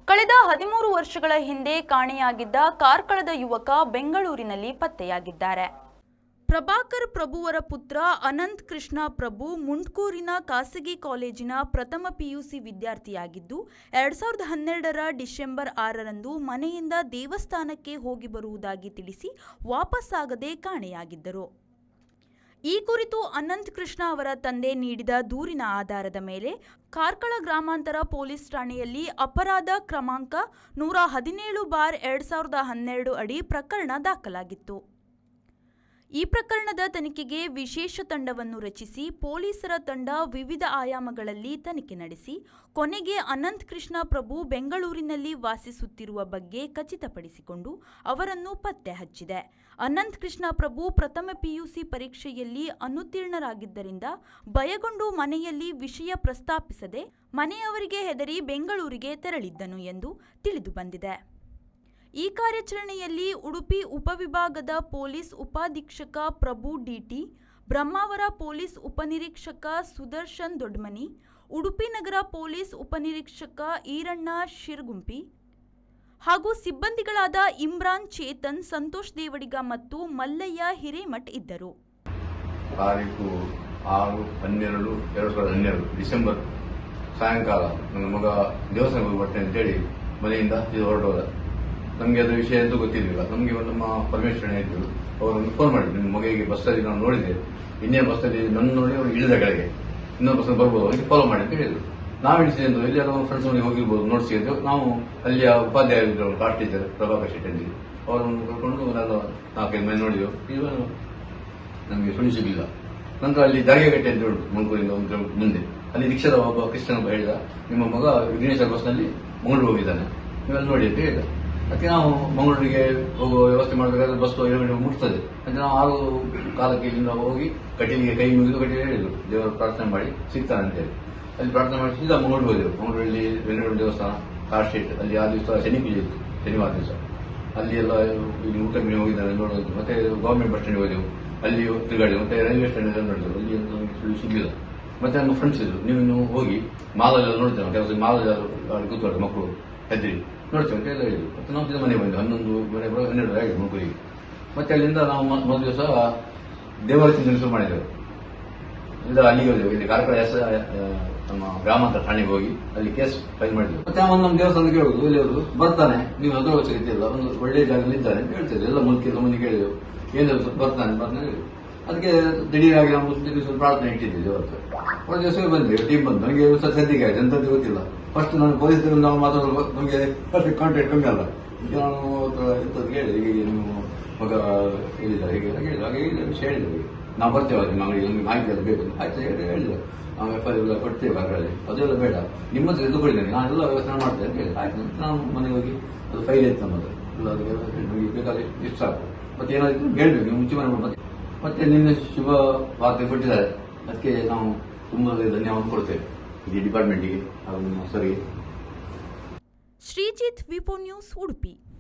ಕಳೆದ 13 ವರ್ಷಗಳ ಹಿಂದೆ ಕಾಣೆಯಾಗಿದ್ದ ಕಾರ್ಕಳದ ಯುವಕ ಬೆಂಗಳೂರಿನಲ್ಲಿ ಪತ್ತೆಯಾಗಿದ್ದಾರೆ. ಪ್ರಭಾಕರ್ ಪ್ರಭುವರ ಪುತ್ರ ಅನಂತ್ ಕೃಷ್ಣ ಪ್ರಭು ಮುಂಡ್ಕೂರಿನ ಖಾಸಗಿ ಕಾಲೇಜಿನ ಪ್ರಥಮ ಪಿಯುಸಿ ವಿದ್ಯಾರ್ಥಿಯಾಗಿದ್ದು 2012ರ ಡಿಸೆಂಬರ್ 6ರಂದು ಮನೆಯಿಂದ ದೇವಸ್ಥಾನಕ್ಕೆ ಹೋಗಿ ಬರುವುದಾಗಿ ತಿಳಿಸಿ ವಾಪಸ್ಸಾಗದೆ ಕಾಣೆಯಾಗಿದ್ದರು. ಈ ಕುರಿತು ಅನಂತ್ ಕೃಷ್ಣ ಅವರ ತಂದೆ ನೀಡಿದ ದೂರಿನ ಆಧಾರದ ಮೇಲೆ ಕಾರ್ಕಳ ಗ್ರಾಮಾಂತರ ಪೊಲೀಸ್ ಠಾಣೆಯಲ್ಲಿ ಅಪರಾಧ ಕ್ರಮಾಂಕ 117/2012 ಅಡಿ ಪ್ರಕರಣ ದಾಖಲಾಗಿತ್ತು. ಈ ಪ್ರಕರಣದ ತನಿಖೆಗೆ ವಿಶೇಷ ತಂಡವನ್ನು ರಚಿಸಿ ಪೊಲೀಸರ ತಂಡ ವಿವಿಧ ಆಯಾಮಗಳಲ್ಲಿ ತನಿಖೆ ನಡೆಸಿ ಕೊನೆಗೆ ಅನಂತ್ ಕೃಷ್ಣ ಪ್ರಭು ಬೆಂಗಳೂರಿನಲ್ಲಿ ವಾಸಿಸುತ್ತಿರುವ ಬಗ್ಗೆ ಖಚಿತಪಡಿಸಿಕೊಂಡು ಅವರನ್ನು ಪತ್ತೆ ಹಚ್ಚಿದೆ. ಅನಂತ್ ಕೃಷ್ಣ ಪ್ರಭು ಪ್ರಥಮ ಪಿಯುಸಿ ಪರೀಕ್ಷೆಯಲ್ಲಿ ಅನುತ್ತೀರ್ಣರಾಗಿದ್ದರಿಂದ ಭಯಗೊಂಡು ಮನೆಯಲ್ಲಿ ವಿಷಯ ಪ್ರಸ್ತಾಪಿಸದೆ ಮನೆಯವರಿಗೆ ಹೆದರಿ ಬೆಂಗಳೂರಿಗೆ ತೆರಳಿದ್ದನು ಎಂದು ತಿಳಿದುಬಂದಿದೆ. ಈ ಕಾರ್ಯಾಚರಣೆಯಲ್ಲಿ ಉಡುಪಿ ಉಪವಿಭಾಗದ ಪೊಲೀಸ್ ಉಪಾಧೀಕ್ಷಕ ಪ್ರಭು ಡಿಟಿ, ಬ್ರಹ್ಮಾವರ ಪೊಲೀಸ್ ಉಪನಿರೀಕ್ಷಕ ಸುದರ್ಶನ್ ದೊಡ್ಮನಿ, ಉಡುಪಿ ನಗರ ಪೊಲೀಸ್ ಉಪನಿರೀಕ್ಷಕ ಈರಣ್ಣ ಶಿರ್ಗುಂಪಿ ಹಾಗೂ ಸಿಬ್ಬಂದಿಗಳಾದ ಇಮ್ರಾನ್ ಚೇತನ್, ಸಂತೋಷ್ ದೇವಡಿಗ ಮತ್ತು ಮಲ್ಲಯ್ಯ ಹಿರೇಮಠ್ ಇದ್ದರು. ತಾರೀಕು 6/12/2012 ಡಿಸೆಂಬರ್ ಸಾಯಂಕಾಲ ನನ್ನ ಮಗ ದೇವಸ್ಥಾನಕ್ಕೆ ಹೋಗಿ ಬರ್ತೇನೆ ಅಂತೇಳಿ ಮನೆಯಿಂದ ಹೊರಟೋದ. ನಮಗೆ ಅದರ ವಿಷಯ ಅಂತೂ ಗೊತ್ತಿರಲಿಲ್ಲ. ನಮಗೆ ನಮ್ಮ ಪರಮೇಶ್ವರನೇ ಇದ್ದರು, ಅವರನ್ನು ಫೋನ್ ಮಾಡಿದ್ರು. ನಿಮ್ಮ ಮಗಳಿಗೆ ಬಸ್ಸಲ್ಲಿ ನಾನು ನೋಡಿದೆ, ಇನ್ನೇ ಬಸ್ಸಲ್ಲಿ ನನ್ನ ನೋಡಿ ಅವರು ಇಳಿದ ಕೆಳಗೆ ಇನ್ನೊಂದು ಬಸ್ ಬರ್ಬೋದು, ಅವರಿಗೆ ಫಾಲೋ ಮಾಡಿ ಅಂತ ಹೇಳಿದ್ರು. ನಾವು ಇಳಿಸಿದೆ ಅಂತ ಇಲ್ಲಿ ನಮ್ಮ ಫ್ರೆಂಡ್ಸ್ ಮನೆಗೆ ಹೋಗಿರ್ಬೋದು ನೋಡಿಸಿ ಅಂತ ನಾವು ಅಲ್ಲಿಯ ಉಪಾಧ್ಯಾಯ ಇದ್ದರು, ಕ್ಲಾಸ್ ಟೀಚರ್ ಪ್ರಭಾಕರ್ ಶೆಟ್ಟಿ ಅಂತ ಅವರನ್ನು ಕರ್ಕೊಂಡು ನಾನು 4-5 ಮನೆ ನೋಡಿದೆವು. ಇದು ನಮಗೆ ಸುಳ್ಳು ಸಿಗಲಿಲ್ಲ. ನಂತರ ಅಲ್ಲಿ ಜಾಗೇಗಟ್ಟೆ ಅಂತ ಉಂಟು ಮಂಗಳೂರಿಂದ 1 ಕಿಲೋಮೀಟರ್ ಮುಂದೆ. ಅಲ್ಲಿ ರಿಕ್ಷಾದ ಒಬ್ಬ ಕ್ರಿಶ್ಚಿಯನ್ ಒಬ್ಬ ಹೇಳಿದ, ನಿಮ್ಮ ಮಗ ವಿಘ್ನೇಶ್ವರ ಬಸ್ನಲ್ಲಿ ಮಂಗಳೂರು ಹೋಗಿದ್ದಾನೆ, ನೀವೆಲ್ಲ ನೋಡಿ ಅಂತ ಹೇಳಿದ. ಅದಕ್ಕೆ ನಾವು ಮಂಗಳೂರಿಗೆ ಹೋಗುವ ವ್ಯವಸ್ಥೆ ಮಾಡಬೇಕಾದ್ರೆ ಬಸ್ 7 ಗಂಟೆಗೆ ಮುಟ್ತದೆ ಅಂತ ನಾವು 6 ಕಾಲಕ್ಕೆ ಇಲ್ಲಿಂದ ಹೋಗಿ ಕಟೀಲಿಗೆ ಕೈ ಮುಗಿದು ಕಟೀಲಿ ಹೇಳಿದ್ರು, ದೇವರ ಪ್ರಾರ್ಥನೆ ಮಾಡಿ ಸಿಗ್ತಾನೆ ಅಂತೇಳಿ. ಅಲ್ಲಿ ಪ್ರಾರ್ಥನೆ ಮಾಡಿ ಸೀದಾ ಮಂಗಳೂರಿಗೆ ಹೋದೆವು. ಮಂಗಳೂರಲ್ಲಿ ವೆಂಕಟೇಶ್ವರ ದೇವಸ್ಥಾನ, ಕಾರ್ ಸ್ಟ್ರೀಟ್, ಅಲ್ಲಿ ಆ ದಿವಸ ಶನಿ ಪೂಜೆ ಇತ್ತು, ಶನಿವಾರ ದಿವಸ. ಅಲ್ಲಿ ಎಲ್ಲ ಇಲ್ಲಿ ಊಟ ಮೀನು ಹೋಗಿದ್ದಾರೆ ನೋಡೋದು. ಮತ್ತೆ ಗವರ್ಮೆಂಟ್ ಬಸ್ ಸ್ಟ್ಯಾಂಡ್ ಹೋದೆವು, ಅಲ್ಲಿ ತಿರುಗಾಡಿ. ಮತ್ತೆ ರೈಲ್ವೆ ಸ್ಟ್ಯಾಂಡ್ ಎಲ್ಲ ನೋಡಿದೆವು, ಅಲ್ಲಿ ನಮಗೆ ಸುಳ್ಳು ಸಿಗಲಿಲ್ಲ. ಮತ್ತೆ ನಮ್ಮ ಫ್ರೆಂಡ್ಸ್ ಇದ್ರು, ನೀವು ಹೋಗಿ ಮಾಲಲ್ಲೆಲ್ಲ ನೋಡ್ತೇವೆ, ಕೆಲಸ ಮಾಲಲ್ಲಿ ಕೂತ್ಕೊಳ್ಳಿ ಮಕ್ಕಳು ಹೆದ್ರಿ ನೋಡ್ತೇವೆ ಅಂತ ಎಲ್ಲ ಹೇಳಿದ್ರು. ಮತ್ತೆ ನಾವು ಸೀದಾ ಮನೆಗೆ ಬಂದೆವು. 11 ಮನೆ 12 ಆಗಿದೆ ಮಂಗಳೂರಿಗೆ. ಮತ್ತೆ ಅಲ್ಲಿಂದ ನಾವು ಮೊದಲ ದಿವಸ ದೇವರ ಚಿಂತನೆ ಶುರು ಮಾಡಿದೆವು. ಅಲ್ಲಿಗೆ ಹೋದೆವು, ಇಲ್ಲಿ ಕಾರ್ಕಳ ನಮ್ಮ ಗ್ರಾಮಾಂತರ ಠಾಣೆಗೆ ಹೋಗಿ ಅಲ್ಲಿ ಕೇಸ್ ಫೈಲ್ ಮಾಡಿದೆವು. ಮತ್ತೆ ನಮ್ಮ ದೇವಸ್ಥಾನಕ್ಕೆ ಹೇಳುದು, ಇಲ್ಲಿ ಅವರು ಬರ್ತಾನೆ, ನೀವು ಹತ್ರ ಸಿಗುತ್ತಿಲ್ಲ, ಒಂದು ಒಳ್ಳೆ ಜಾಗದಲ್ಲಿ ಇದ್ದಾರೆ ಅಂತ ಹೇಳ್ತಿದ್ರು. ಎಲ್ಲ ಮುಂದೆ ಕೇಳಿದೆವು, ಏನಾದ್ರು ಬರ್ತಾನೆ ಹೇಳಿ. ಅದಕ್ಕೆ ದಿಢೀರಾಗಿ ನಾವು ಸ್ವಲ್ಪ ಪ್ರಾರ್ಥನೆ ಇಟ್ಟಿದ್ದೀವಿ ಅವತ್ತು. ಒಂದು ದಿವಸ ಬಂದ್ವಿ, ಟೀಮ್ ಬಂದು. ನನಗೆ ಸದ್ಯಕ್ಕೆ ಆಯ್ತು, ಎಂತದ್ದು ಗೊತ್ತಿಲ್ಲ. ಫಸ್ಟ್ ನಾನು ಪೊಲೀಸ್ ನಾವು ಮಾತಾಡೋದು ನಮಗೆ ಕಾಂಟ್ಯಾಕ್ಟ್ ಕಮ್ಮಿ ಅಲ್ಲ. ಈಗ ನಾನು ಎಂತದ್ದು ಹೇಳಿದೆ, ಹೀಗೆ ನಿಮ್ಮ ಮಗ ಹೇಳಿದ ಹೀಗೆ ಹೇಳಿದ, ಹಾಗೆ ವಿಷಯ ಹೇಳಿದ್ವಿ. ನಾವು ಬರ್ತೇವೆ ನಿಮ್ಮ ಅಂಗಡಿಗೆ, ನಮಗೆ ಮಾಹಿತಿ ಎಲ್ಲ ಬೇಕು ಆಯ್ತು ಹೇಳಿದ್ರು. ನಾವು FIR ಎಲ್ಲ ಕೊಡ್ತೇವೆ ಅದರಲ್ಲಿ, ಅದೆಲ್ಲ ಬೇಡ, ನಿಮ್ಮ ಹತ್ರ ಎದುಕೊಂಡಿದ್ದೇನೆ, ನಾನೆಲ್ಲ ವ್ಯವಸ್ಥೆ ಮಾಡ್ತೇನೆ ಅಂತ ಹೇಳಿ. ಆಯ್ತು, ನಾನು ಮನೆಗೆ ಹೋಗಿ ಅದು ಫೈಲ್ ಇತ್ತು ನಮ್ಮದು ಎಲ್ಲ, ಅದಕ್ಕೆ ನಮಗೆ ಬೇಕಾದ್ರೆ ಇಷ್ಟು ಸಾಕು. ಮತ್ತೆ ಏನಾದ್ರು ಹೇಳ್ಬೇಕು, ನೀವು ಮುಂಚೆ ಮನೆ ಮತ್ತೆ ನಿನ್ನೆ ಶುಭ ವಾರ್ತೆ ಕೊಟ್ಟಿದ್ದಾರೆ, ಅದಕ್ಕೆ ನಾವು ತುಂಬಾ ಧನ್ಯವಾದ ಕೊಡ್ತೇವೆ ಈ ಡಿಪಾರ್ಟ್ಮೆಂಟಿಗೆ ಹಾಗೂ ನಿಮ್ಮ ಸರಿಗೆ. ಶ್ರೀಜಿತ್, ವಿಪೋ ನ್ಯೂಸ್, ಉಡುಪಿ.